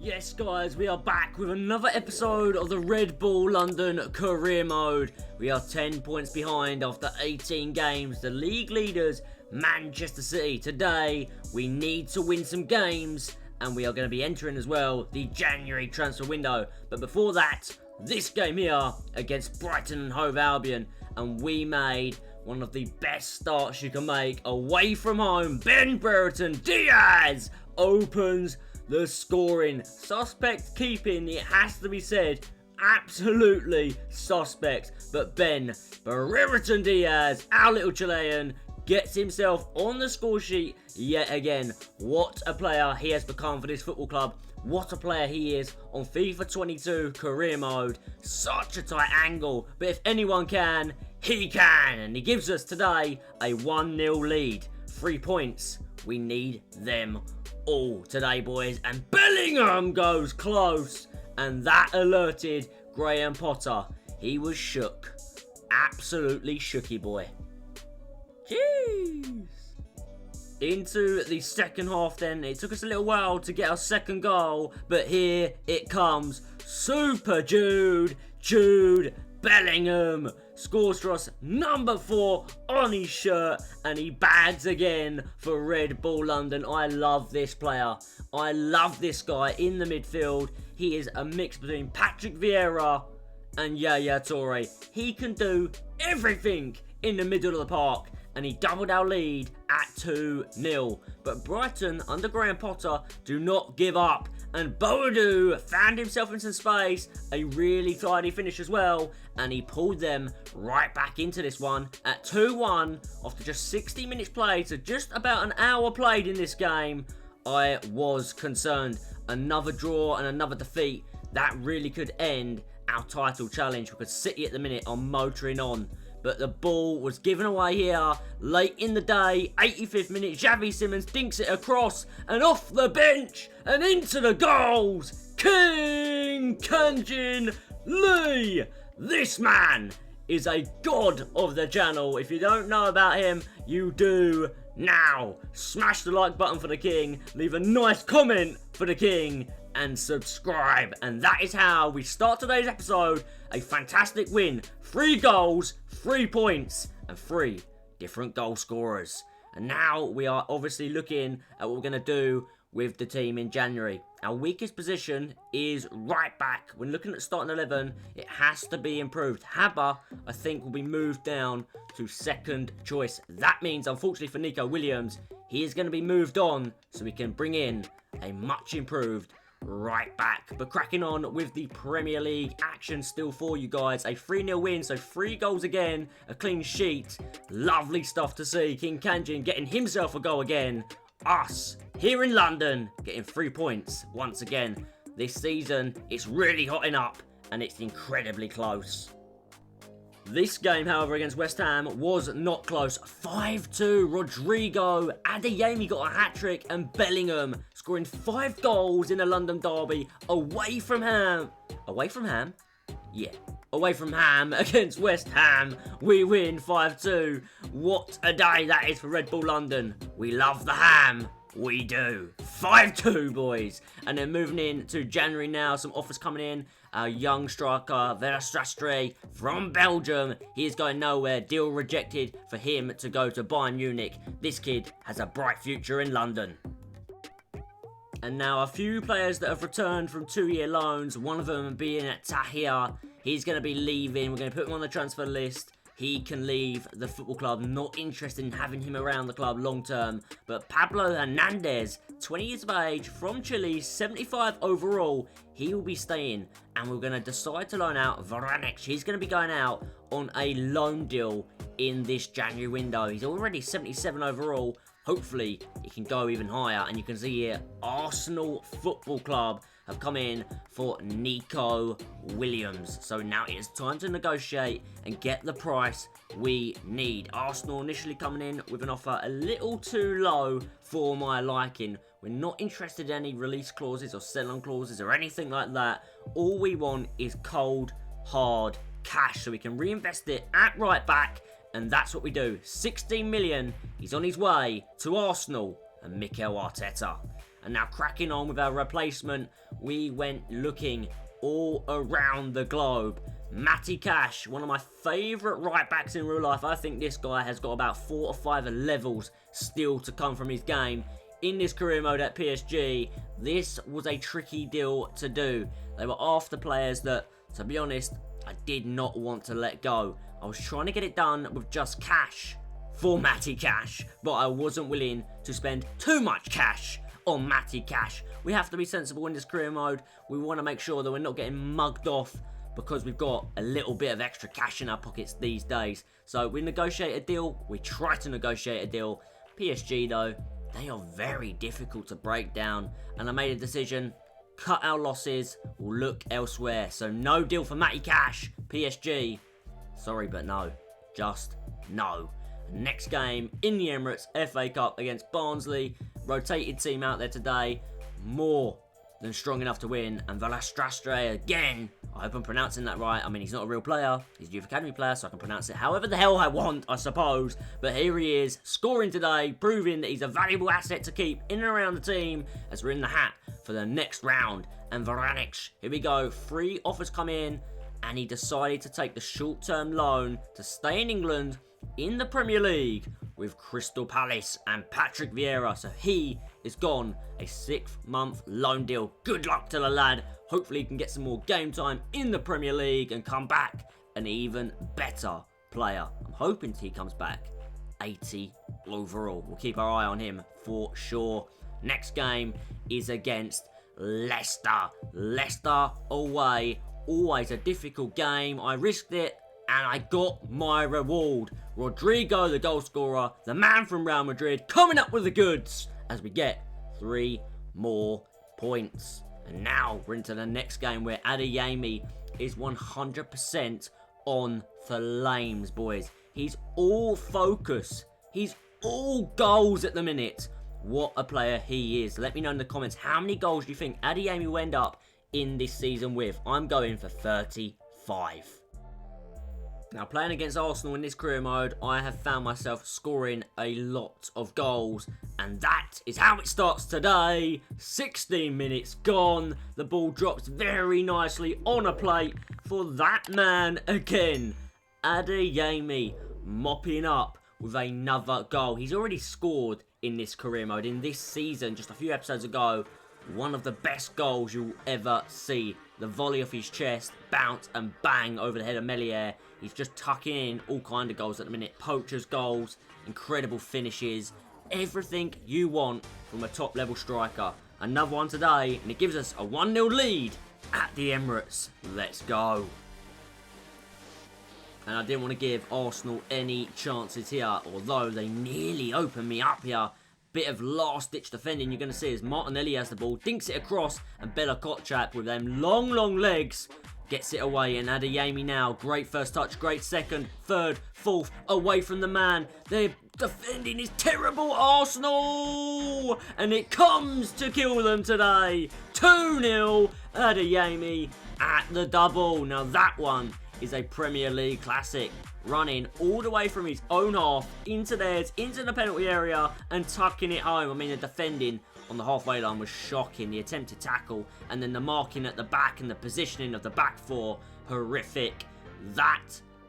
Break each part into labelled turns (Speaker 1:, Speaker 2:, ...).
Speaker 1: Yes guys, we are back with another episode of the Red Bull London career mode. We are 10 points behind after 18 games. The league leaders, Manchester City. Today, we need to win some games and we are going to be entering as well the January transfer window. But before that, this game here against Brighton and Hove Albion, and we made one of the best starts you can make away from home. Ben Brereton Diaz opens the scoring. Suspect keeping, it has to be said. Absolutely suspect. But Ben Brereton Diaz, our little Chilean, gets himself on the score sheet yet again. What a player he has become for this football club. What a player he is on FIFA 22 career mode. Such a tight angle. But if anyone can, he can. And he gives us today a 1-0 lead. 3 points. We need them all today, boys. And Bellingham goes close. And that alerted Graham Potter. He was shook. Absolutely shooky boy. Jeez. Into the second half then. It took us a little while to get our second goal, but here it comes. Super Jude Bellingham scores for us, number 4 on his shirt, and he bags again for Red Bull London. I love this player. I love this guy in the midfield. He is a mix between Patrick Vieira and Yaya Toure. He can do everything in the middle of the park, and he doubled our lead at 2-0. But Brighton, under Graham Potter, do not give up. And Boadu found himself in some space. A really tidy finish as well. And he pulled them right back into this one at 2-1 after just 60 minutes played. So just about an hour played in this game. I was concerned. Another draw and another defeat. That really could end our title challenge, because City at the minute are motoring on. But the ball was given away here late in the day. 85th minute, Xavi Simons dinks it across and off the bench and into the goals. King Kanjin Lee. This man is a god of the channel. If you don't know about him, you do now. Smash the like button for the king. Leave a nice comment for the king. And subscribe. And that is how we start today's episode. A fantastic win. 3 goals, 3 points, and 3 different goal scorers. And now we are obviously looking at what we're going to do with the team in January. Our weakest position is right back. When looking at starting 11, it has to be improved. Haber, I think, will be moved down to second choice. That means, unfortunately for Nico Williams, he is going to be moved on so we can bring in a much improved right back. But cracking on with the Premier League action still for you guys. A 3-0 win, so 3 goals again, a clean sheet. Lovely stuff to see. King Kanjin getting himself a goal again. Us here in London getting 3 points once again. This season it's really hotting up and it's incredibly close. This game, however, against West Ham was not close. 5-2. Rodrigo Adeyemi got a hat-trick, and Bellingham scoring 5 goals in a London derby away from Ham. Away from Ham? Yeah. Away from Ham against West Ham. We win 5-2. What a day that is for Red Bull London. We love the Ham. We do. 5-2, boys. And then moving in to January now. Some offers coming in. Our young striker, Verstrastre from Belgium. He is going nowhere. Deal rejected for him to go to Bayern Munich. This kid has a bright future in London. And now a few players that have returned from 2-year loans. One of them being at Tahir. He's going to be leaving. We're going to put him on the transfer list. He can leave the football club. Not interested in having him around the club long term. But Pablo Hernandez, 20 years of age, from Chile, 75 overall. He will be staying. And we're going to decide to loan out Varanek. He's going to be going out on a loan deal in this January window. He's already 77 overall. Hopefully, he can go even higher. And you can see here, Arsenal Football Club have come in for Nico Williams. So now it is time to negotiate and get the price we need. Arsenal initially coming in with an offer a little too low for my liking. We're not interested in any release clauses or sell-on clauses or anything like that. All we want is cold, hard cash so we can reinvest it at right back. And that's what we do. 16 million. He's on his way to Arsenal and Mikel Arteta. And now cracking on with our replacement, we went looking all around the globe. Matty Cash, one of my favourite right backs in real life. I think this guy has got about 4 or 5 levels still to come from his game. In this career mode at PSG, this was a tricky deal to do. They were after players that, to be honest, I did not want to let go. I was trying to get it done with just cash for Matty Cash, but I wasn't willing to spend too much cash on Matty Cash. We have to be sensible in this career mode. We want to make sure that we're not getting mugged off because we've got a little bit of extra cash in our pockets these days. So we negotiate a deal. We try to negotiate a deal. PSG, though, they are very difficult to break down. And I made a decision. Cut our losses. We'll look elsewhere. So no deal for Matty Cash. PSG. Sorry, but no. Just no. Next game in the Emirates FA Cup against Barnsley. Rotated team out there today. More than strong enough to win. And Valastrastre again. I hope I'm pronouncing that right. I mean, he's not a real player. He's a Youth Academy player, so I can pronounce it however the hell I want, I suppose. But here he is, scoring today, proving that he's a valuable asset to keep in and around the team as we're in the hat for the next round. And Varanic, here we go. 3 offers come in, and he decided to take the short-term loan to stay in England in the Premier League with Crystal Palace and Patrick Vieira. So he is gone. A 6-month loan deal. Good luck to the lad. Hopefully he can get some more game time in the Premier League and come back an even better player. I'm hoping he comes back 80 overall. We'll keep our eye on him for sure. Next game is against Leicester. Leicester away. Always a difficult game. I risked it and I got my reward. Rodrigo, the goal scorer, the man from Real Madrid, coming up with the goods as we get 3 more points. And now we're into the next game where Adeyemi is 100% on flames, boys. He's all focus. He's all goals at the minute. What a player he is. Let me know in the comments how many goals do you think Adeyemi will end up in this season with. I'm going for 35. Now, playing against Arsenal in this career mode, I have found myself scoring a lot of goals. And that is how it starts today. 16 minutes gone. The ball drops very nicely on a plate for that man again. Adeyemi mopping up with another goal. He's already scored in this career mode. In this season, just a few episodes ago, one of the best goals you'll ever see. The volley off his chest, bounce and bang over the head of Melier. He's just tucking in all kind of goals at the minute. Poachers goals, incredible finishes, everything you want from a top level striker. Another one today, and it gives us a 1-0 lead at the Emirates. Let's go. And I didn't want to give Arsenal any chances here, although they nearly opened me up here. Bit of last-ditch defending you're going to see as Martinelli has the ball, dinks it across, and Bella Kotchap with them long legs gets it away. And Adeyemi now, great first touch, great second, third, fourth, away from the man. Their defending is terrible, Arsenal! And it comes to kill them today. 2-0, Adeyemi at the double. Now that one is a Premier League classic. Running all the way from his own half into theirs, into the penalty area, and tucking it home. I mean, the defending on the halfway line was shocking. The attempted tackle, and then the marking at the back and the positioning of the back four, horrific. That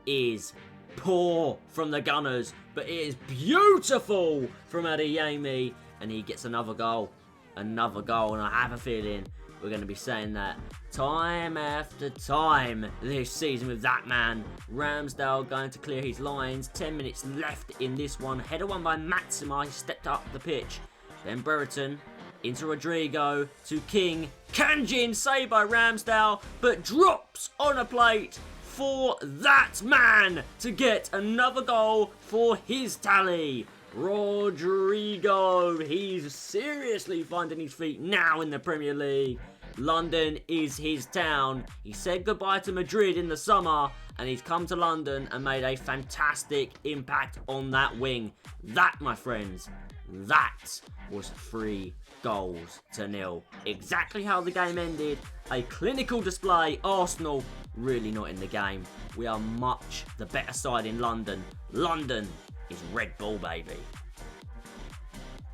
Speaker 1: is poor from the Gunners, but it is beautiful from Adeyemi, and he gets another goal. Another goal, and I have a feeling we're going to be saying that time after time this season with that man. Ramsdale going to clear his lines. 10 minutes left in this one. Header won by Maxima. He stepped up the pitch. Then Brereton into Rodrigo to King. Kanjin saved by Ramsdale, but drops on a plate for that man to get another goal for his tally. Rodrigo, he's seriously finding his feet now in the Premier League. London is his town. He said goodbye to Madrid in the summer, and he's come to London and made a fantastic impact on that wing. That, my friends, that was 3 goals to 0. Exactly how the game ended. A clinical display. Arsenal really not in the game. We are much the better side in London. London is Red Bull, baby.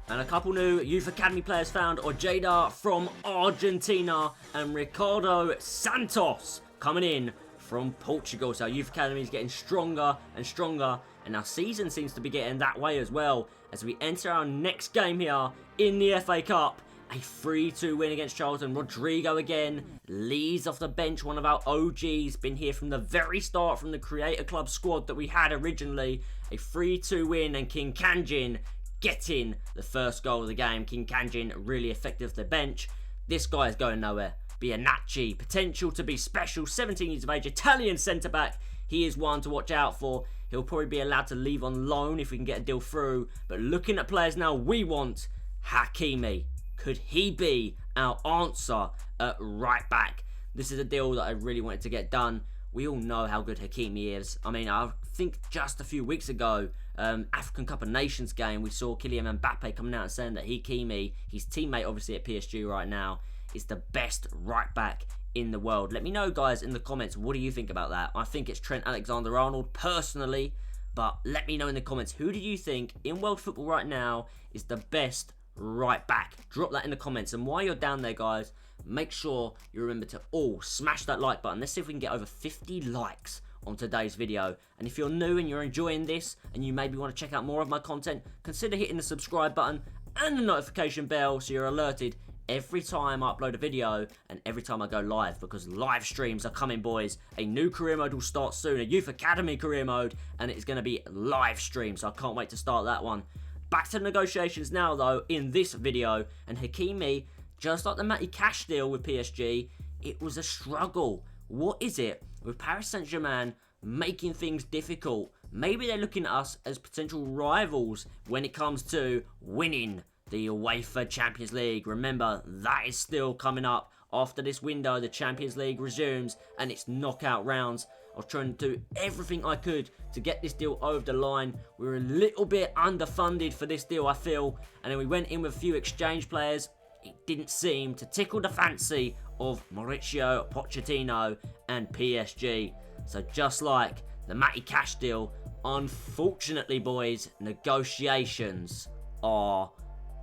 Speaker 1: And a couple new Youth Academy players found, Ojeda from Argentina and Ricardo Santos coming in from Portugal. So our Youth Academy is getting stronger and stronger, and our season seems to be getting that way as well as we enter our next game here in the FA Cup. A 3-2 win against Charlton. Rodrigo again leads off the bench, one of our OGs, been here from the very start, from the Creator Club squad that we had originally. A 3-2 win, and King Kanjin getting the first goal of the game. King Kanjin really effective off the bench. This guy is going nowhere. Bianacci, potential to be special, 17 years of age, Italian centre-back. He is one to watch out for. He'll probably be allowed to leave on loan if we can get a deal through. But looking at players now, we want Hakimi. Could he be our answer at right back? This is a deal that I really wanted to get done. We all know how good Hakimi is. I mean, I think just a few weeks ago, African Cup of Nations game, we saw Kylian Mbappe coming out and saying that Hakimi, his teammate obviously at PSG right now, is the best right back in the world. Let me know, guys, in the comments, what do you think about that? I think it's Trent Alexander-Arnold personally, but let me know in the comments, who do you think in world football right now is the best right back? Drop that in the comments. And while you're down there, guys, make sure you remember to all smash that like button. Let's see if we can get over 50 likes on today's video. And if you're new and you're enjoying this and you maybe want to check out more of my content, consider hitting the subscribe button and the notification bell so you're alerted every time I upload a video and every time I go live, because live streams are coming, boys. A new career mode will start soon, a Youth Academy career mode, and it's going to be live stream, so I can't wait to start that one. Back to the negotiations now, though, in this video. And Hakimi, just like the Matty Cash deal with PSG, it was a struggle. What is it with Paris Saint-Germain making things difficult? Maybe they're looking at us as potential rivals when it comes to winning the UEFA Champions League. Remember, that is still coming up. After this window, the Champions League resumes and it's knockout rounds. I was trying to do everything I could to get this deal over the line. We were a little bit underfunded for this deal, I feel. And then we went in with a few exchange players. It didn't seem to tickle the fancy of Mauricio Pochettino and PSG. So just like the Matty Cash deal, unfortunately, boys, negotiations are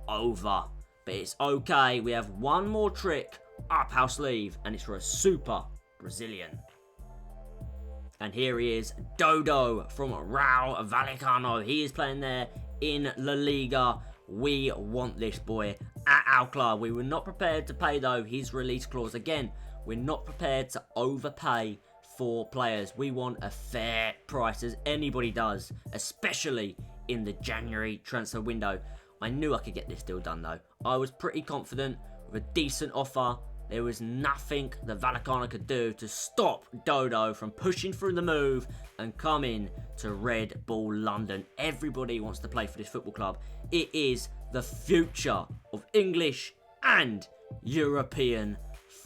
Speaker 1: over. But it's okay. We have one more trick up our sleeve, and it's for a super Brazilian. And here he is, Dodo from Raul Vallecano. He is playing there in La Liga. We want this boy at our club. We were not prepared to pay, though, his release clause. Again, we're not prepared to overpay for players. We want a fair price, as anybody does, especially in the January transfer window. I knew I could get this deal done, though. I was pretty confident with a decent offer. There was nothing that Vallecano could do to stop Dodo from pushing through the move and coming to Red Bull London. Everybody wants to play for this football club. It is the future of English and European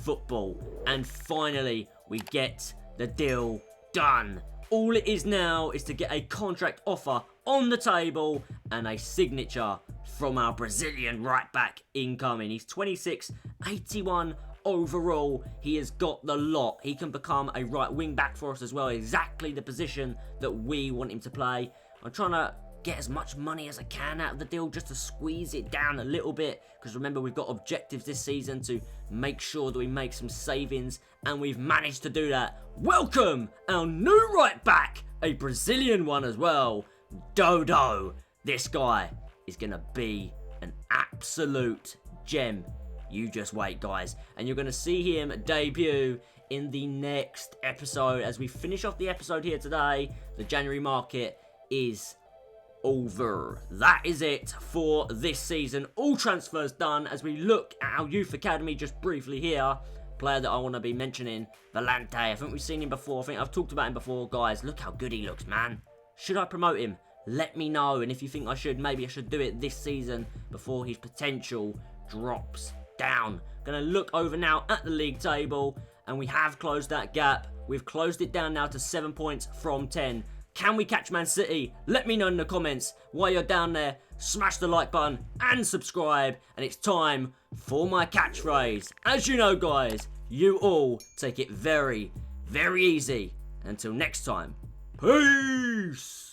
Speaker 1: football. And finally, we get the deal done. All it is now is to get a contract offer on the table and a signature from our Brazilian right back incoming. He's 26, 81 overall. He has got the lot. He can become a right wing back for us as well, exactly the position that we want him to play. I'm trying to get as much money as I can out of the deal just to squeeze it down a little bit, because remember, we've got objectives this season to make sure that we make some savings, and we've managed to do that. Welcome our new right back, a Brazilian one as well, Dodo. This guy is going to be an absolute gem. You just wait, guys. And you're going to see him debut in the next episode. As we finish off the episode here today, the January market is over. That is it for this season. All transfers done. As we look at our Youth Academy just briefly here, player that I want to be mentioning, Valente. I think we've seen him before. I think I've talked about him before, guys. Look how good he looks, man. Should I promote him? Let me know. And if you think I should, maybe I should do it this season before his potential drops down. Gonna look over now at the league table, and we have closed that gap. We've closed it down now to 7 points from 10. Can we catch Man City? Let me know in the comments. While you're down there, smash the like button and subscribe. And it's time for my catchphrase. As you know, guys, you all take it very, very easy. Until next time, peace!